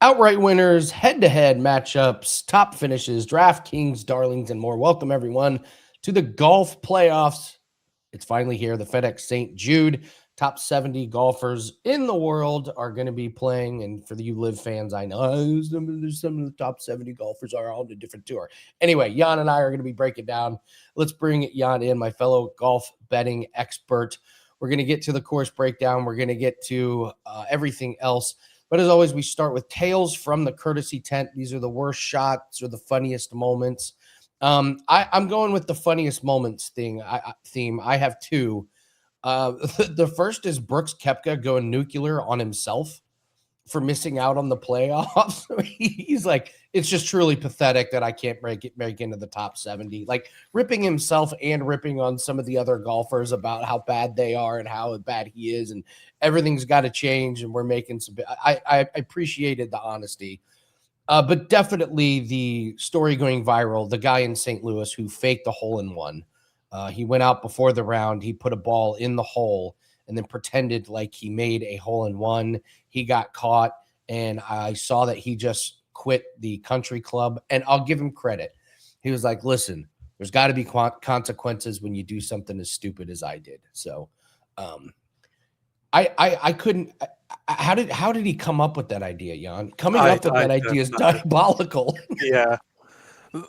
Outright winners, head-to-head matchups, top finishes, Draftkings, Darlings, and more. Welcome, everyone, to the golf playoffs. It's finally here. The FedEx St. Jude top 70 golfers in the world are going to be playing. And for the you live fans, I know some of the top 70 golfers are on a different tour. Anyway, Jan and I are going to be breaking down. Let's bring Jan in, my fellow golf betting expert. We're going to get to the course breakdown. We're going to get to everything else. But as always, we start with tales from the courtesy tent. These are the worst shots or the funniest moments. I'm going with the funniest moments theme. I have two. The first is Brooks Koepka going nuclear on himself for missing out on the playoffs. He's like, it's just truly pathetic that I can't break into the top 70. Like ripping himself and ripping on some of the other golfers about how bad they are and how bad he is, and everything's got to change. And we're making some. I appreciated the honesty. But definitely the story going viral, the guy in St. Louis who faked the hole-in-one. He went out before the round. He put a ball in the hole and then pretended like he made a hole-in-one. He got caught, and I saw that he just quit the country club. And I'll give him credit. He was like, listen, there's got to be consequences when you do something as stupid as I did. So I couldn't – how did he come up with that idea, Jan? Coming up with that idea is diabolical. Yeah.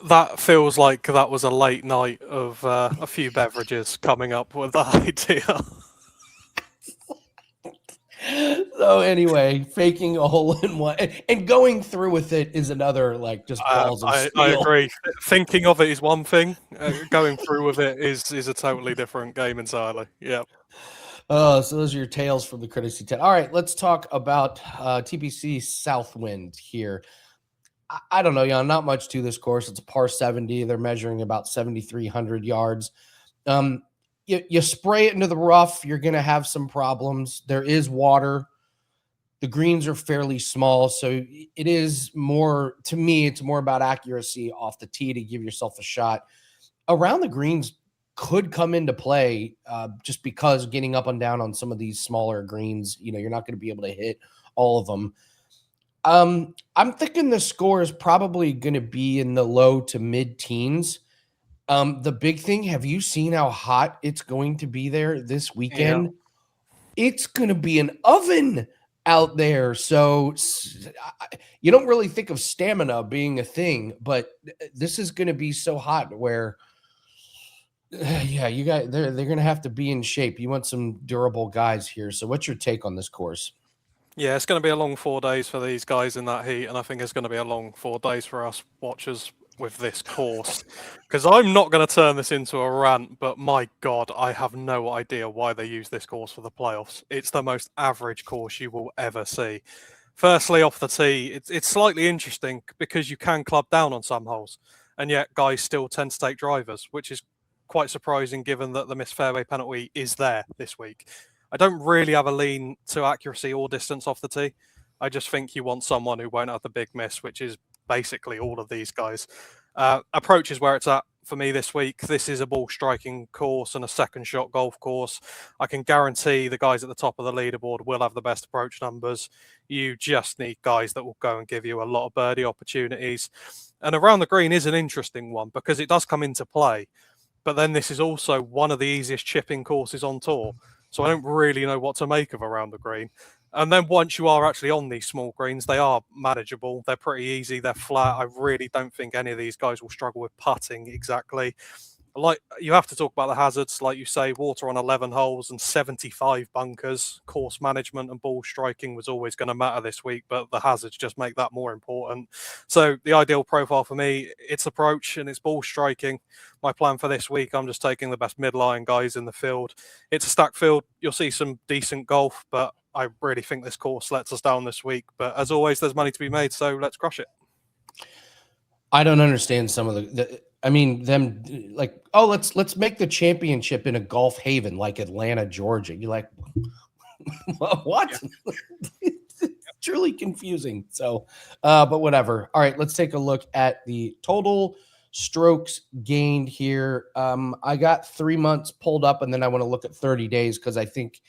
That feels like that was a late night of a few beverages coming up with that idea. So anyway, faking a hole-in-one and going through with it is another, like, just balls of steel. I agree. Thinking of it is one thing. Going through with it is a totally different game entirely. Yeah. So those are your tales from the courtesy tent. All right, let's talk about TPC Southwind here. I don't know, Jan, not much to this course. It's a par 70. They're measuring about 7,300 yards. You spray it into the rough, you're going to have some problems. There is water. The greens are fairly small, so it is more, to me, it's more about accuracy off the tee to give yourself a shot. Around the greens could come into play just because getting up and down on some of these smaller greens, you're not going to be able to hit all of them. I'm thinking the score is probably going to be in the low to mid-teens. The big thing, have you seen how hot it's going to be there this weekend? Yeah. It's going to be an oven out there. So you don't really think of stamina being a thing, but this is going to be so hot where, yeah, you guys, they're going to have to be in shape. You want some durable guys here. So what's your take on this course? Yeah, it's going to be a long 4 days for these guys in that heat, and I think it's going to be a long 4 days for us watchers with this course. Because I'm not going to turn this into a rant, but my God, I have no idea why they use this course for the playoffs. It's the most average course you will ever see. Firstly, off the tee, it's slightly interesting because you can club down on some holes, and yet guys still tend to take drivers, which is quite surprising given that the missed fairway penalty is there this week. I don't really have a lean to accuracy or distance off the tee. I just think you want someone who won't have the big miss, which is basically all of these guys. Approach is where it's at for me this week. This is a ball striking course and a second shot golf course. I can guarantee the guys at the top of the leaderboard will have the best approach numbers. You just need guys that will go and give you a lot of birdie opportunities. And around the green is an interesting one because it does come into play. But then this is also one of the easiest chipping courses on tour. So I don't really know what to make of around the green. And then once you are actually on these small greens, they are manageable. They're pretty easy. They're flat. I really don't think any of these guys will struggle with putting exactly. Like, you have to talk about the hazards, like you say, water on 11 holes and 75 bunkers. Course management and ball striking was always going to matter this week, but the hazards just make that more important. So the ideal profile for me, it's approach and it's ball striking. My plan for this week, I'm just taking the best midline guys in the field. It's a stacked field. You'll see some decent golf, but I really think this course lets us down this week. But as always, there's money to be made, so let's crush it. I don't understand some of them like, oh, let's make the championship in a golf haven like Atlanta, Georgia. You're like, what? Yeah. It's truly confusing. So, but whatever. All right, let's take a look at the total strokes gained here. I got 3 months pulled up, and then I want to look at 30 days because I think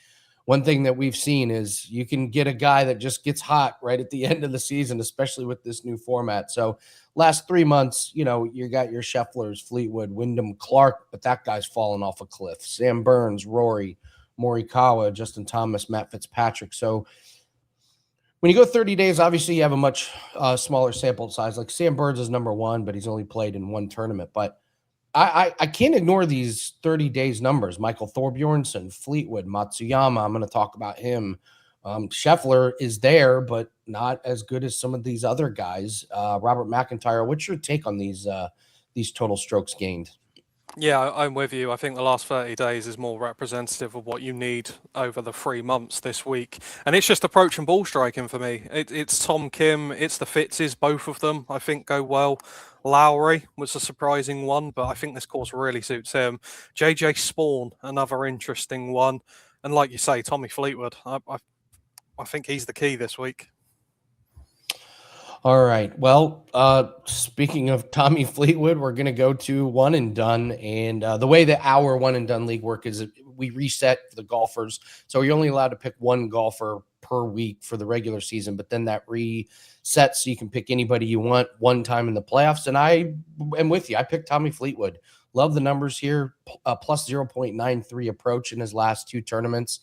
one thing that we've seen is you can get a guy that just gets hot right at the end of the season, especially with this new format. So last 3 months, you got your Schefflers, Fleetwood, Wyndham Clark, but that guy's fallen off a cliff. Sam Burns, Rory, Morikawa, Justin Thomas, Matt Fitzpatrick. So when you go 30 days, obviously you have a much smaller sample size. Like Sam Burns is number one, but he's only played in one tournament. But I can't ignore these 30 days numbers. Michael Thorbjornsen, Fleetwood, Matsuyama. I'm going to talk about him. Scheffler is there, but not as good as some of these other guys. Robert McIntyre. What's your take on these total strokes gained? Yeah, I'm with you. I think the last 30 days is more representative of what you need over the 3 months this week. And it's just approach and ball striking for me. It's Tom Kim, it's the Fitzes, both of them, I think, go well. Lowry was a surprising one, but I think this course really suits him. JJ Spawn, another interesting one. And like you say, Tommy Fleetwood, I think he's the key this week. All right. Well, speaking of Tommy Fleetwood, we're going to go to one and done. And the way that our one and done league work is we reset for the golfers. So you're only allowed to pick one golfer per week for the regular season, but then that resets so you can pick anybody you want one time in the playoffs. And I am with you. I picked Tommy Fleetwood. Love the numbers here. Plus 0.93 approach in his last 2 tournaments.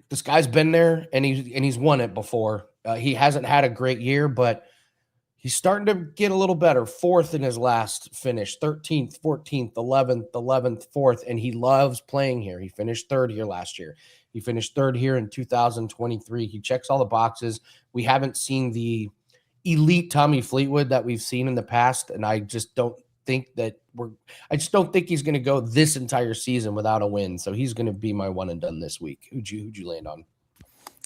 This guy's been there and he's won it before. He hasn't had a great year, but he's starting to get a little better. 4th in his last finish, 13th, 14th, 11th, 4th, and he loves playing here. He finished 3rd here last year. He finished 3rd here in 2023. He checks all the boxes. We haven't seen the elite Tommy Fleetwood that we've seen in the past, and I just don't think he's going to go this entire season without a win. So he's going to be my one and done this week. Who'd you land on?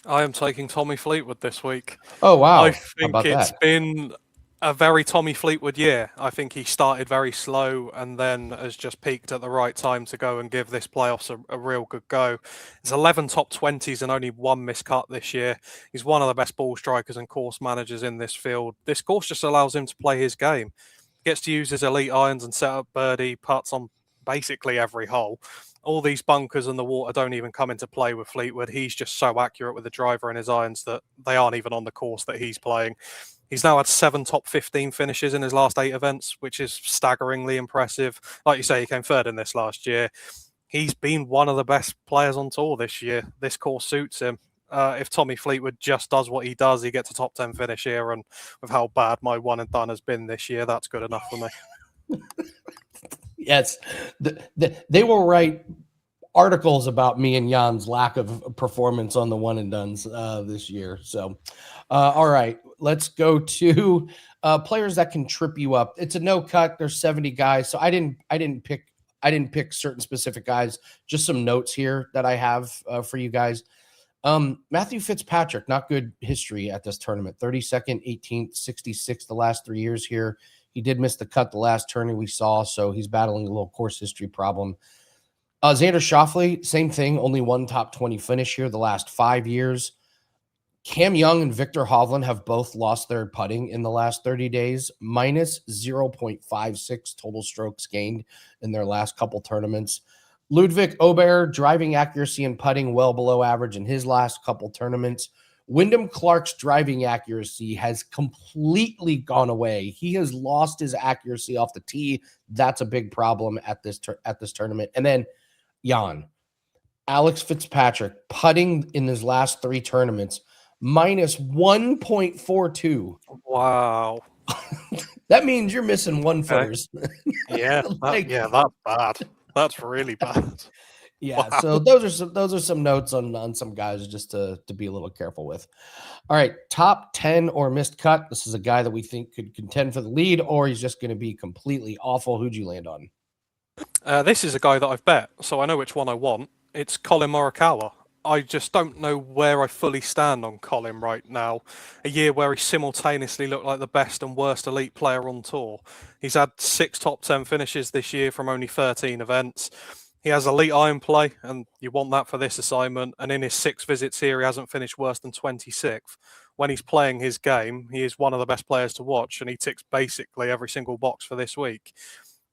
I am taking Tommy Fleetwood this week. Oh, wow. I think it's been a very Tommy Fleetwood year. I think he started very slow and then has just peaked at the right time to go and give this playoffs a real good go. There's 11 top 20s and only 1 miscut this year. He's one of the best ball strikers and course managers in this field. This course just allows him to play his game. He gets to use his elite irons and set up birdie putts on basically every hole. All these bunkers and the water don't even come into play with Fleetwood. He's just so accurate with the driver and his irons that they aren't even on the course that he's playing. He's now had 7 top 15 finishes in his last 8 events, which is staggeringly impressive. Like you say, he came 3rd in this last year. He's been one of the best players on tour this year. This course suits him. If Tommy Fleetwood just does what he does, he gets a top 10 finish here. And with how bad my one and done has been this year, that's good enough for me. Yes, they will write articles about me and Jan's lack of performance on the one and dones this year. So, all right, let's go to players that can trip you up. It's a no cut. There's 70 guys, so I didn't pick certain specific guys. Just some notes here that I have for you guys. Matthew Fitzpatrick, not good history at this tournament. 32nd, 18th, 66th the last 3 years here. He did miss the cut the last tourney we saw, so he's battling a little course history problem. Xander Schauffele, same thing, only 1 top 20 finish here the last 5 years. Cam Young and Victor Hovland have both lost their putting in the last 30 days, minus 0.56 total strokes gained in their last couple tournaments. Ludwig Aubert, driving accuracy and putting well below average in his last couple tournaments. Wyndham Clark's driving accuracy has completely gone away. He has lost his accuracy off the tee. That's a big problem at this tournament. And then Jan, Alex Fitzpatrick, putting in his last 3 tournaments, minus 1.42. Wow. That means you're missing 1 footers. Yeah, that's bad. That's really bad. Yeah, wow. So those are some notes on some guys just to be a little careful with. All right, top 10 or missed cut. This is a guy that we think could contend for the lead, or he's just going to be completely awful. Who'd you land on? This is a guy that I've bet, so I know which one I want. It's Colin Morikawa. I just don't know where I fully stand on Colin right now. A year where he simultaneously looked like the best and worst elite player on tour. He's had 6 top 10 finishes this year from only 13 events. He has elite iron play, and you want that for this assignment. And in his 6 visits here, he hasn't finished worse than 26th. When he's playing his game, he is one of the best players to watch, and he ticks basically every single box for this week.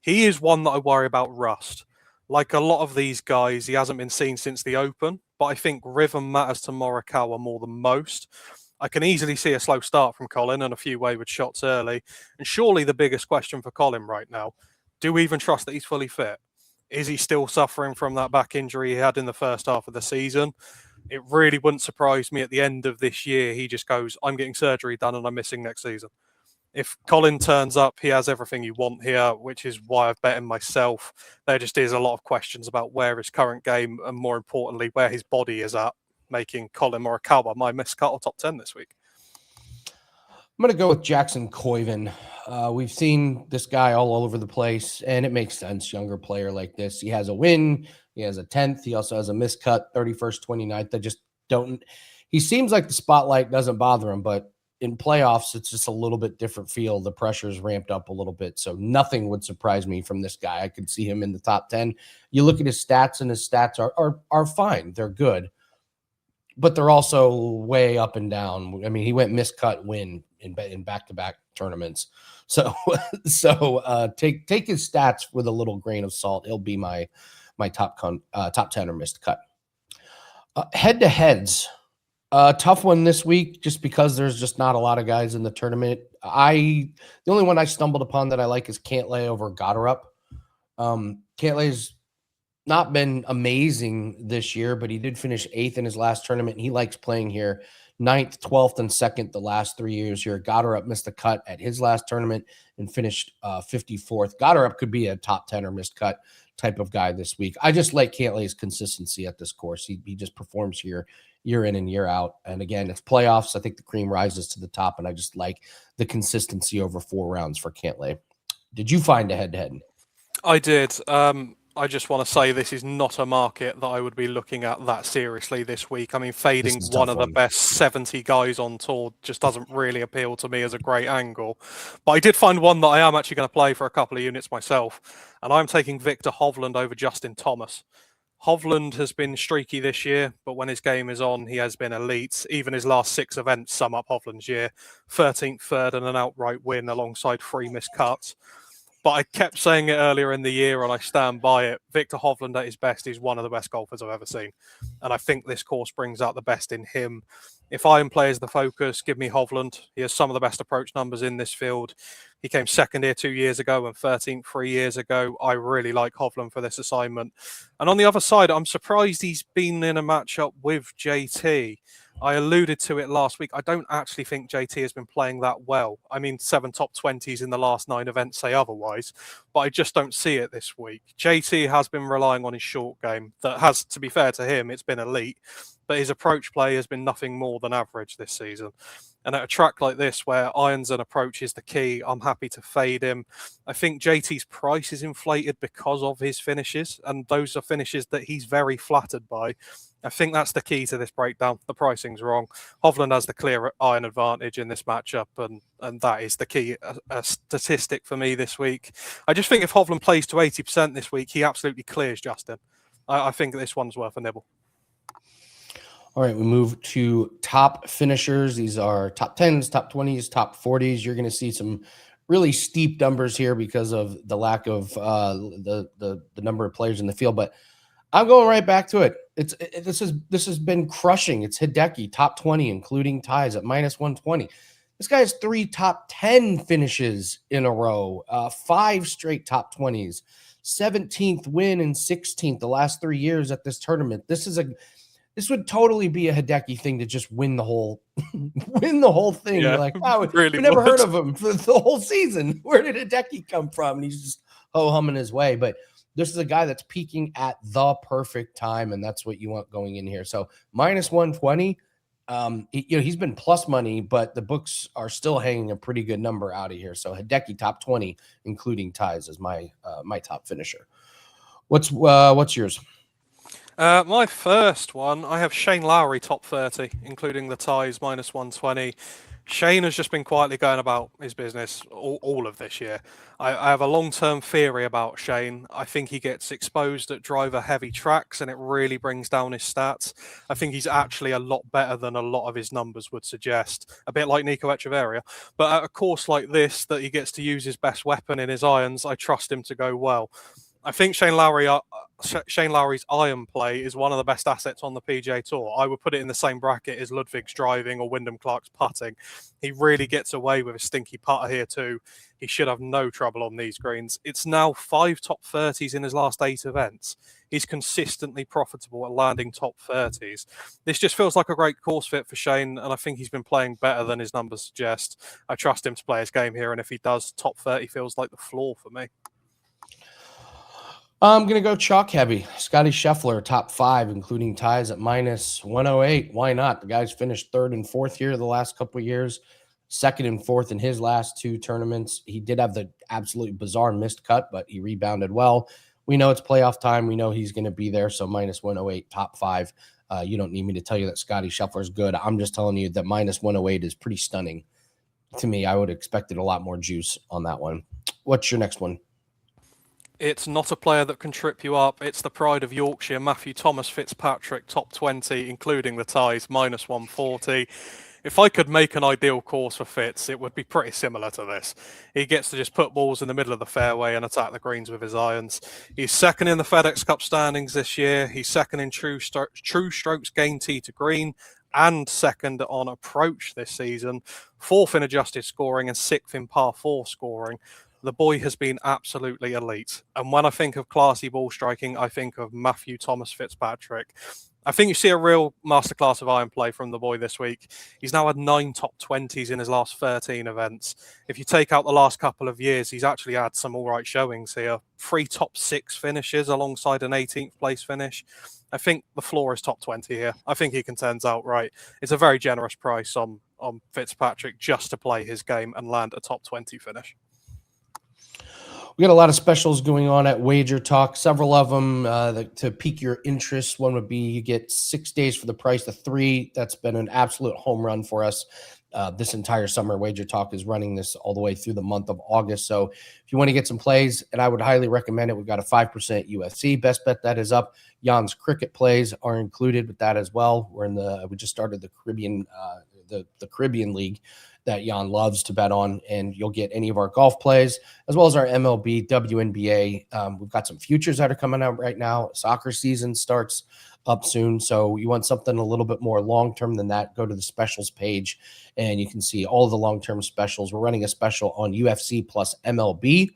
He is one that I worry about rust. Like a lot of these guys, he hasn't been seen since the Open, but I think rhythm matters to Morikawa more than most. I can easily see a slow start from Colin and a few wayward shots early. And surely the biggest question for Colin right now, do we even trust that he's fully fit? Is he still suffering from that back injury he had in the first half of the season? It really wouldn't surprise me at the end of this year, he just goes, I'm getting surgery done and I'm missing next season. If Colin turns up, he has everything you want here, which is why I've bet him myself. There just is a lot of questions about where his current game and, more importantly, where his body is at, making Colin Morikawa my miscut or top 10 this week. I'm going to go with Jackson Koiven. We've seen this guy all over the place, and it makes sense. Younger player like this. He has a win. He has a 10th. He also has a miscut, 31st, 29th. I just don't. He seems like the spotlight doesn't bother him, but in playoffs, it's just a little bit different feel. The pressure's ramped up a little bit. So nothing would surprise me from this guy. I could see him in the top 10. You look at his stats, and his stats are fine. They're good. But they're also way up and down. I mean, he went miscut win in back-to-back tournaments. So take his stats with a little grain of salt. He'll be my top 10 or missed cut. Head-to-heads. Tough one this week just because there's just not a lot of guys in the tournament. The only one I stumbled upon that I like is Cantlay over Gotterup. Cantlay's not been amazing this year, but he did finish 8th in his last tournament, and he likes playing here. 9th, 12th, and 2nd the last 3 years here. Gotterup missed the cut at his last tournament and finished 54th. Gotterup could be a top 10 or missed cut type of guy this week. I just like Cantlay's consistency at this course. He just performs here year in and year out. And again, it's playoffs. I think the cream rises to the top, and I just like the consistency over 4 rounds for Cantlay. Did you find a head-to-head? I did. I just want to say this is not a market that I would be looking at that seriously this week. I mean, fading one of the best 70 guys on tour just doesn't really appeal to me as a great angle. But I did find one that I am actually going to play for a couple of units myself, and I'm taking Victor Hovland over Justin Thomas. Hovland has been streaky this year, but when his game is on, he has been elite. Even his last 6 events sum up Hovland's year. 13th, 3rd, and an outright win alongside 3 missed cuts. But I kept saying it earlier in the year, and I stand by it. Victor Hovland at his best is one of the best golfers I've ever seen. And I think this course brings out the best in him. If iron play is the focus, give me Hovland. He has some of the best approach numbers in this field. He came 2nd here 2 years ago and 13th 3 years ago. I really like Hovland for this assignment. And on the other side, I'm surprised he's been in a matchup with JT. I alluded to it last week. I don't actually think JT has been playing that well. I mean, 7 top 20s in the last 9 events say otherwise, but I just don't see it this week. JT has been relying on his short game. That has, to be fair to him, it's been elite, but his approach play has been nothing more than average this season. And at a track like this, where irons and approach is the key, I'm happy to fade him. I think JT's price is inflated because of his finishes, and those are finishes that he's very flattered by. I think that's the key to this breakdown. The pricing's wrong. Hovland has the clear iron advantage in this matchup, and that is the key statistic for me this week. I just think if Hovland plays to 80% this week, he absolutely clears Justin. I think this one's worth a nibble. All right, we move to top finishers. These are top 10s, top 20s, top 40s. You're going to see some really steep numbers here because of the lack of the number of players in the field, but I'm going right back to it. This has been crushing. It's Hideki, top 20, including ties at -120. This guy has 3 top 10 finishes in a row, 5 straight top 20s, 17th win and 16th the last 3 years at this tournament. This would totally be a Hideki thing to just win the whole thing. Yeah, You're like, wow, really we never heard of him for the whole season. Where did Hideki come from? And he's just ho-humming his way. But this is a guy that's peaking at the perfect time, and that's what you want going in here. So -120, he's been plus money, but the books are still hanging a pretty good number out of here. So Hideki top 20, including ties, is my top finisher. What's yours? My first one, I have Shane Lowry top 30, including the ties -120. Shane has just been quietly going about his business all of this year. I have a long-term theory about Shane. I think he gets exposed at driver-heavy tracks, and it really brings down his stats. I think he's actually a lot better than a lot of his numbers would suggest, a bit like Nico Echeverria. But at a course like this, that he gets to use his best weapon in his irons, I trust him to go well. I think Shane Lowry's iron play is one of the best assets on the PGA Tour. I would put it in the same bracket as Ludwig's driving or Wyndham Clark's putting. He really gets away with a stinky putter here too. He should have no trouble on these greens. It's now 5 top 30s in his last 8 events. He's consistently profitable at landing top 30s. This just feels like a great course fit for Shane, and I think he's been playing better than his numbers suggest. I trust him to play his game here, and if he does, top 30 feels like the floor for me. I'm going to go chalk heavy. Scotty Scheffler, top 5, including ties at minus 108. Why not? The guy's finished 3rd and 4th here the last couple of years, 2nd and 4th in his last 2 tournaments. He did have the absolutely bizarre missed cut, but he rebounded well. We know it's playoff time. We know he's going to be there, so minus 108, top 5. You don't need me to tell you that Scotty Scheffler is good. I'm just telling you that minus 108 is pretty stunning. To me, I would have expected a lot more juice on that one. What's your next one? It's not a player that can trip you up. It's the pride of Yorkshire, Matthew Thomas Fitzpatrick, top 20, including the ties, minus 140. If I could make an ideal course for Fitz, it would be pretty similar to this. He gets to just put balls in the middle of the fairway and attack the greens with his irons. He's 2nd in the FedEx Cup standings this year. He's 2nd in true strokes gained tee to green and 2nd on approach this season. 4th in adjusted scoring and 6th in par 4 scoring. The boy has been absolutely elite. And when I think of classy ball striking, I think of Matthew Thomas Fitzpatrick. I think you see a real masterclass of iron play from the boy this week. He's now had 9 top 20s in his last 13 events. If you take out the last couple of years, he's actually had some all right showings here. 3 top 6 finishes alongside an 18th place finish. I think the floor is top 20 here. I think he contends outright. It's a very generous price on Fitzpatrick just to play his game and land a top 20 finish. We got a lot of specials going on at Wager Talk, several of them to pique your interest. One would be you get 6 days for the price of 3. That's been an absolute home run for us this entire summer. Wager Talk is running this all the way through the month of August. So if you want to get some plays, and I would highly recommend it, we've got a 5% UFC best bet that is up. Jan's cricket plays are included with that as well. We just started the Caribbean, the Caribbean League that Jan loves to bet on, and you'll get any of our golf plays as well as our MLB, WNBA. We've got some futures that are coming out right now. Soccer season starts up soon, so you want something a little bit more long-term than that, go to the specials page, and you can see all of the long-term specials. We're running a special on UFC plus MLB.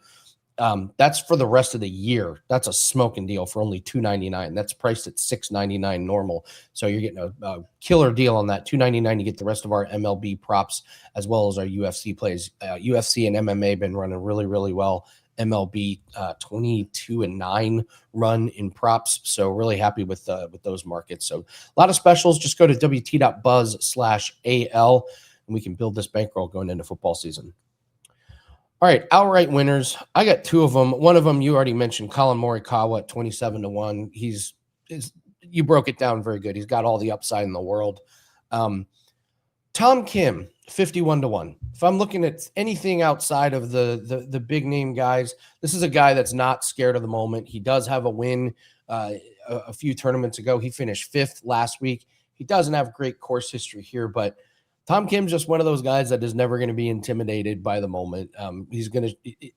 That's for the rest of the year. That's a smoking deal for only $2.99. That's priced at $6.99 normal. So you're getting a killer deal on that. $2.99. You get the rest of our MLB props as well as our UFC plays. UFC and MMA have been running really, really well. MLB 22-9 run in props. So really happy with those markets. So a lot of specials. Just go to wt.buzz/AL and we can build this bankroll going into football season. All right, outright winners. I got 2 of them. One of them you already mentioned, Colin Morikawa at 27-1. You broke it down very good. He's got all the upside in the world. Tom Kim, 51-1. If I'm looking at anything outside of the big name guys, this is a guy that's not scared of the moment. He does have a win a few tournaments ago. He finished 5th last week. He doesn't have great course history here, but Tom Kim's just one of those guys that is never going to be intimidated by the moment. He's going to,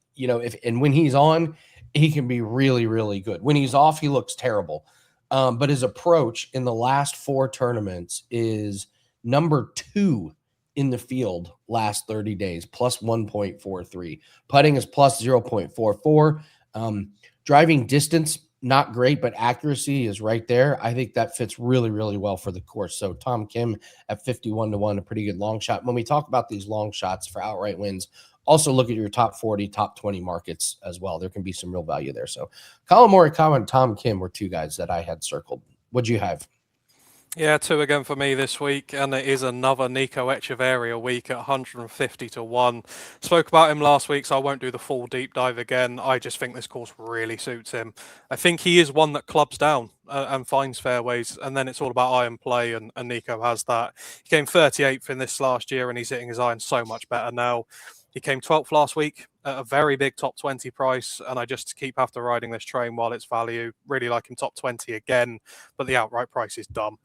when he's on, he can be really, really good. When he's off, he looks terrible. But his approach in the last 4 tournaments is number 2 in the field last 30 days, plus 1.43. Putting is plus 0.44. Driving distance, not great, but accuracy is right there. I think that fits really, really well for the course. So Tom Kim at 51-1, a pretty good long shot. When we talk about these long shots for outright wins, also look at your top 40, top 20 markets as well. There can be some real value there. So Colin Morikawa and Tom Kim were 2 guys that I had circled. What'd you have? Yeah, 2 again for me this week, and it is another Nico Echeverria week at 150-1. Spoke about him last week, so I won't do the full deep dive again. I just think this course really suits him. I think he is one that clubs down and finds fairways, and then it's all about iron play, and Nico has that. He came 38th in this last year, and he's hitting his iron so much better now. He came 12th last week at a very big top 20 price, and I just keep after riding this train while it's value. Really like him top 20 again, but the outright price is dumb.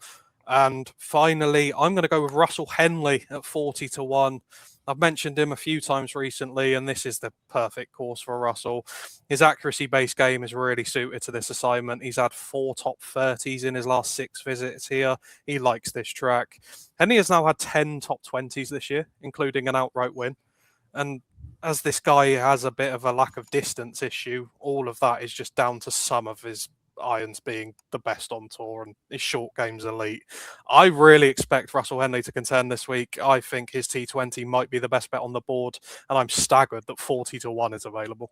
And finally, I'm going to go with Russell Henley at 40-1. I've mentioned him a few times recently, and this is the perfect course for Russell. His accuracy-based game is really suited to this assignment. He's had 4 top 30s in his last 6 visits here. He likes this track. And he has now had 10 top 20s this year, including an outright win. And as this guy has a bit of a lack of distance issue, all of that is just down to some of his irons being the best on tour and his short game's elite. I really expect Russell Henley to contend this week. I think his T20 might be the best bet on the board, and I'm staggered that 40-1 is available.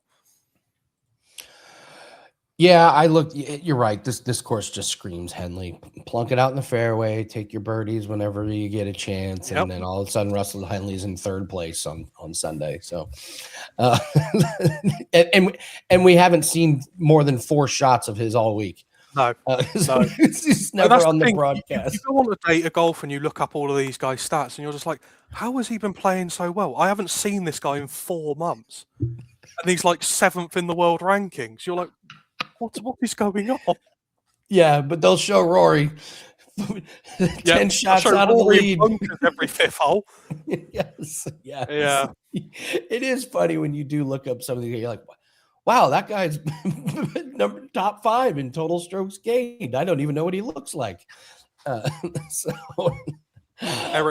Yeah, I look. You're right. This course just screams Henley. Plunk it out in the fairway. Take your birdies whenever you get a chance, and then all of a sudden, Russell Henley's in 3rd place on Sunday. So, and we haven't seen more than 4 shots of his all week. No, so it's never on the broadcast. You go on a date of golf and you look up all of these guys' stats, and you're just like, how has he been playing so well? I haven't seen this guy in 4 months, and he's like 7th in the world rankings. You're like, what is going on? Yeah, but they'll show Rory 10 shots out of the lead every 5th hole. Yes. Yeah. It is funny when you do look up some of these. You're like, wow, that guy's top 5 in total strokes gained. I don't even know what he looks like. Eric,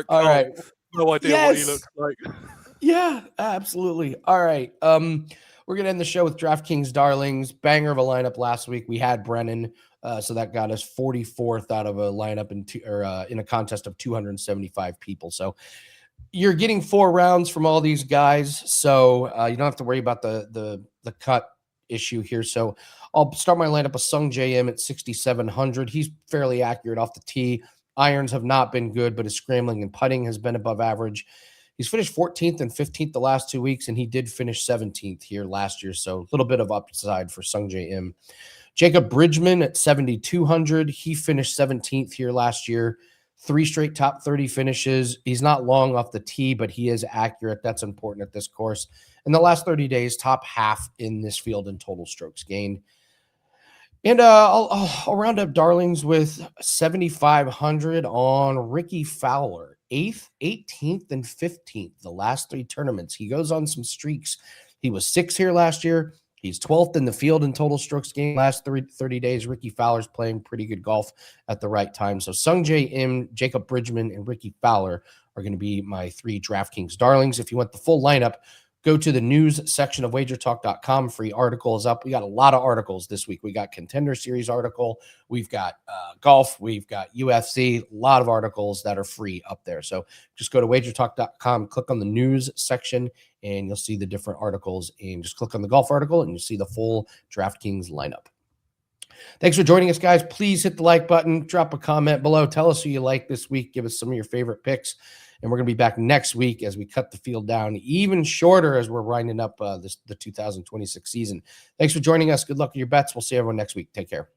all right. No idea what he looks like. Yeah, absolutely. All right. We're going to end the show with DraftKings Darlings. Banger of a lineup last week. We had Brennan, so that got us 44th out of a lineup in a contest of 275 people. So you're getting 4 rounds from all these guys, so you don't have to worry about the cut issue here. So I'll start my lineup with Sung JM at 6,700. He's fairly accurate off the tee. Irons have not been good, but his scrambling and putting has been above average. He's finished 14th and 15th the last 2 weeks, and he did finish 17th here last year. So a little bit of upside for Sung J.M. Jacob Bridgman at 7,200. He finished 17th here last year. 3 straight top 30 finishes. He's not long off the tee, but he is accurate. That's important at this course. In the last 30 days, top half in this field in total strokes gained. And I'll round up Darlings with 7,500 on Ricky Fowler. 8th, 18th, and 15th, the last 3 tournaments. He goes on some streaks. He was 6th here last year. He's 12th in the field in total strokes gained last 30 days. Ricky Fowler's playing pretty good golf at the right time. So Sung J.M., Jacob Bridgman, and Ricky Fowler are going to be my 3 DraftKings Darlings. If you want the full lineup, go to the news section of wagertalk.com. Free article is up. We got a lot of articles this week. We got Contender Series article. We've got golf. We've got UFC. A lot of articles that are free up there. So just go to wagertalk.com, click on the news section, and you'll see the different articles. And just click on the golf article, and you'll see the full DraftKings lineup. Thanks for joining us, guys. Please hit the like button. Drop a comment below. Tell us who you like this week. Give us some of your favorite picks. And we're going to be back next week as we cut the field down even shorter as we're winding up the 2026 season. Thanks for joining us. Good luck with your bets. We'll see everyone next week. Take care.